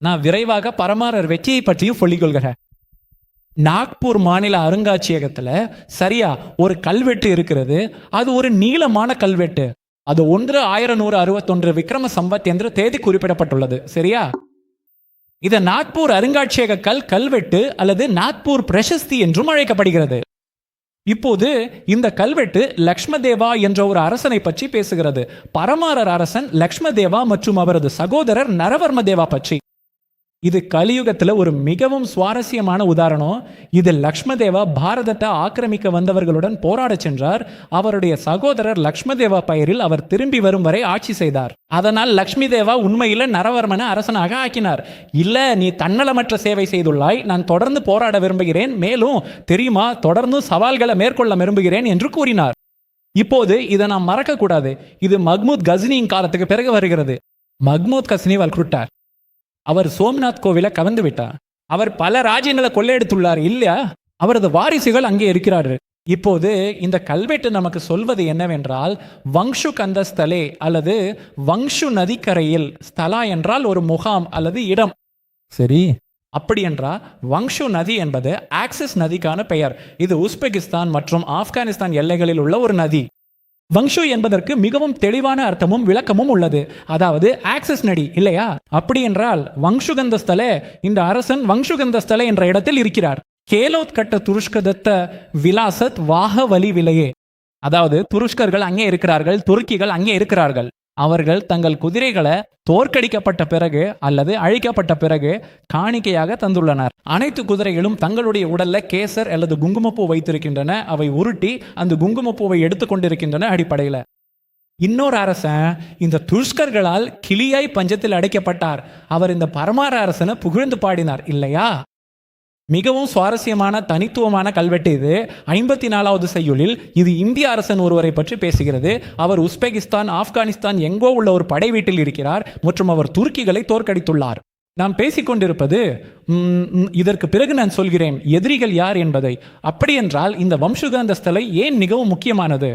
நான் விரைவாக பரமாரர் வெற்றியை பற்றியும் சொல்லிக் கொள்கிறேன். நாக்பூர் மாநில அருங்காட்சியகத்துல சரியா ஒரு கல்வெட்டு இருக்கிறது. அது ஒரு நீளமான கல்வெட்டு. அது 1/1161 விக்ரம சம்பத் என்று தேதி குறிப்பிடப்பட்டுள்ளது. சரியா? இது நாக்பூர் அருங்காட்சியக கல்வெட்டு அல்லது நாக்பூர் பிரசஸ்தி என்றும் அழைக்கப்படுகிறது. இப்போது இந்த கல்வெட்டு லக்ஷ்மதேவா என்ற ஒரு அரசனை பற்றி பேசுகிறது. பரமாரர் அரசன் லக்ஷ்மதேவா மற்றும் அவரது சகோதரர் நரவர்மதேவா பற்றி. இது கலியுகத்தில் ஒரு மிகவும் சுவாரஸ்யமான உதாரணம். இது லக்ஷ்மதேவா பாரதத்தை ஆக்கிரமிக்க வந்தவர்களுடன் போராட சென்றார். அவருடைய சகோதரர் லக்ஷ்மதேவா பெயரில் அவர் திரும்பி வரும் வரை ஆட்சி செய்தார். அதனால் லக்ஷ்மி தேவா உண்மையில நரவர்மனை அரசனாக ஆக்கினார். இல்ல, நீ தன்னலமற்ற சேவை செய்துள்ளாய், நான் தொடர்ந்து போராட விரும்புகிறேன், மேலும் தெரியுமா தொடர்ந்து சவால்களை மேற்கொள்ள விரும்புகிறேன் என்று கூறினார். இப்போது இதை நாம் மறக்க கூடாது. இது மஹ்மூத் கஸ்னியின் காலத்துக்கு பிறகு வருகிறது. மஹ்மூத் கஸ்னி வல்குட்டார். அவர் சோம்நாத் கோவிலை கவர்ந்து விட்டார். அவர் பல ராஜ்யங்களை கொள்ளையடித்துள்ளார் இல்லையா? அவரது வாரிசுகள் அங்கே இருக்கிறார்கள். இப்போது இந்த கல்வெட்டு நமக்கு சொல்வது என்னவென்றால், வங்ஷு கந்தஸ்தலே அல்லது வங்ஷு நதிக்கரையில், ஸ்தலா என்றால் ஒரு முகாம் அல்லது இடம். சரி, அப்படி என்றால் வங்ஷு நதி என்பது ஆக்சிஸ் நதிக்கான பெயர். இது உஸ்பெகிஸ்தான் மற்றும் ஆப்கானிஸ்தான் எல்லைகளில் உள்ள ஒரு நதி. வங்ஷு என்பதற்கு மிகவும் தெளிவான அர்த்தமும் விளக்கமும் உள்ளது. அதாவது ஆக்சிஸ் நதி இல்லையா? அப்படி என்றால் வங்ஷுகந்தஸ்தலே, இந்த அரசன் வங்ஷுகந்தஸ்தலே என்ற இடத்தில் இருக்கிறார். கேலோத் கட்ட துருஷ்கதத்த விலாசத் வாக வலி விலையே. அதாவது துருஷ்கர்கள் அங்கே இருக்கிறார்கள், துருக்கிகள் அங்கே இருக்கிறார்கள். அவர்கள் தங்கள் குதிரைகளை தோற்கடிக்கப்பட்ட பிறகு அல்லது அழிக்கப்பட்ட பிறகு காணிக்கையாக தந்துள்ளனர். அனைத்து குதிரைகளும் தங்களுடைய உடல்ல கேசர் அல்லது குங்குமப்பூ வைத்திருக்கின்றன. அவை உருட்டி அந்த குங்குமப்பூவை எடுத்துக்கொண்டிருக்கின்றன. அடிப்படையில் இன்னொரு அரசன் இந்த துஷ்கர்களால் கிளியாய் பஞ்சத்தில் அடைக்கப்பட்டார். அவர் இந்த பரமார அரசனை புகழ்ந்து பாடினார் இல்லையா? மிகவும் சுவாரஸ்யமான தனித்துவமான கல்வெட்டு இது. 54வது செய்யுளில் இது இந்திய அரசன் ஒருவரை பற்றி பேசுகிறது. அவர் உஸ்பெகிஸ்தான், ஆப்கானிஸ்தான் எங்கோ உள்ள ஒரு படை வீட்டில் இருக்கிறார் மற்றும் அவர் துருக்கிகளை தோற்கடித்துள்ளார். நாம் பேசிக்கொண்டிருப்பது இதற்கு பிறகு நான் சொல்கிறேன் எதிரிகள் யார் என்பதை. அப்படி என்றால் இந்த வம்சுகாந்த ஸ்தலை ஏன் மிகவும் முக்கியமானது?